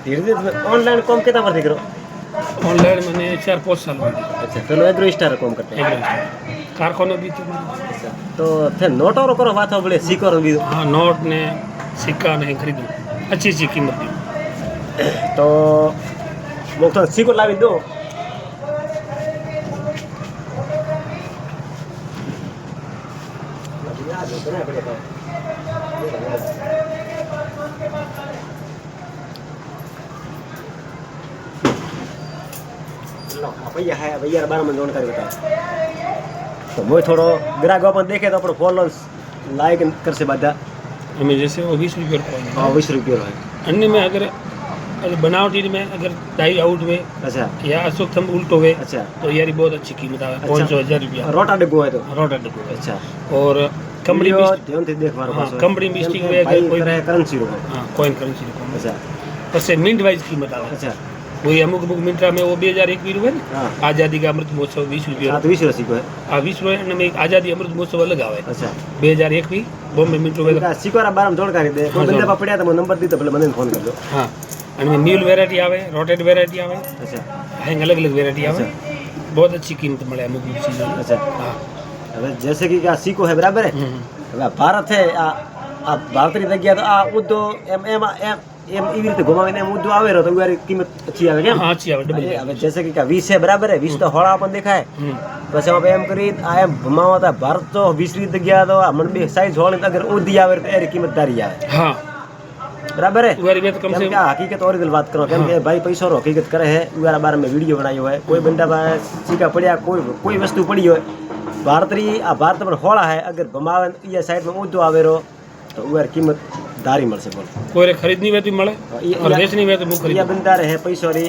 धीरे धीरे online com कितना पर दिख रहा ऑनलाइन मैंने 4-5 साल हुए थे। अच्छा चलो एग्रो स्टार कॉम करते हैं कारखाना भी थी। अच्छा तो थे नोट और करो बात बोले सीखो और भी हाँ, नोट ने सिक्का नहीं खरीदो, अच्छी अच्छी कीमत दी। तो वो तो सीखो लावी दो भैया है भैया बारे में जानकारी बताओ तो वो थोड़ो ग्राहक अपन देखे तो अपने फॉलोअर्स लाइक कर से बाधा हमें जैसे वो 20 रुपये का है। हाँ 20 रुपये है अन्य में अगर बनावटी में अगर डाई आउट हुए अच्छा या अशोक थंब उल्टो हुए अच्छा तो यार बहुत अच्छी कीमत है। अच्छा। 500-1000 रुपया रोटा डिब्बो है तो रोटा डिब्बो। अच्छा और कंबड़ी ध्यान से देख मारो हाँ, कंबड़ी मिस्टिक में अगर कोई तरह करेंसी रुको हाँ कॉइन करेंसी अच्छा પછી મિન્ટ વાઇઝ કિંમત આવે। अच्छा કોઈ અમુક મિન્ટ્રા में वो 2021 हुए ना हाँ आज़ादी का अमृत महोत्सव 20 रुपये 20 रसी को है आ 20 रुपये में एक आज़ादी अमृत महोत्सव अलग आवे। अच्छा 2001 भी बॉम्बे मिंट हुए। इनका सिकोरा बारम जानकारी दे कोई बंदा पकड़या तो नंबर दी तो भले મને फोन कर दो हाँ અને ન્યू वेरायटी आवे रोटेड वेरायटी आवे अच्छा हैंग अलग अलग वेरायटी आवे बहुत अच्छी कीमत મળે અમુક ચीज़ों अच्छा हाँ હવે जैसे कि આ સિકો है बराबर है હવે ભારત है આ ભારતની જગ્યા તો આ ઉદ્દો એમ એમ એમ એમ એવી રીતે ઘુમાવીને એમ ઉદ્દો આવે તો એની કિંમત अच्छी આવે કેમ हाँ अच्छी आवे डबल હવે जैसे कि 20 है बराबर है 20 तो હોળા अपन દેખાય પછી આપણે એમ કરી આ એમ ઘુમાવતા ભારત તો 20 ની જગ્યા તો આ મને બે સાઈઝ હોળી અગર ઉદ્દી આવે તો એની કિંમત તારી આવે हाँ बराबर है वारी बात कम से क्या हकीकत ओरिजिनल बात करो केम के भाई पैसो रो हकीकत करे है उरा बारे में वीडियो बनायो है कोई बंदा भाई सिक्का पड़िया कोई वस्तु पड़ी हो भारत री आ भारत पर होड़ा है अगर भमावे ये साइड में ऊंधो आवे रो तो उर कीमत दारी મળશે બોલ कोई रे खरीदनी वे तो મળે और बेचनी वे तो मुख खरीद ये बंदा रहे पैसो री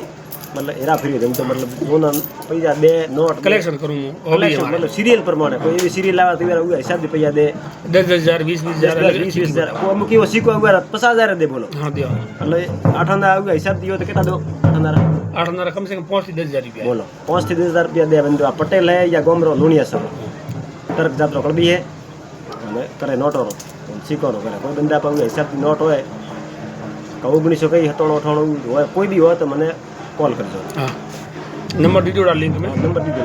मतलब हेरा फेरी रही तो मतलब दोनों पैसा दे नोट कलेक्शन करूँ हॉबी है मतलब सीरियल प्रमाणे कोई भी सीरियल लावा तो उरा हिसाब से पैसा दे 10,000 20,000 20,000 वो मुकी वो सीको उरा 50,000 दे बोलो हाँ दियो मतलब 8,000 हिसाब दियो तो कितना दो 8,000 8 कम से कम 5 से 10,000 रुपया बोलो 5 से 10,000 रुपया दे बंदो पटेल है या गोमरो लुणिया सब तर्क जात्रो कड़बी है અને કરે નોટો શીખવાનો કરે કોઈ બંદા પર હિસાબથી નોટ હોય કે 1991 હોય કોઈ બી હોય તો મને કોલ કરજો हाँ नंबर दीजिए लिंक में નંબર દીધો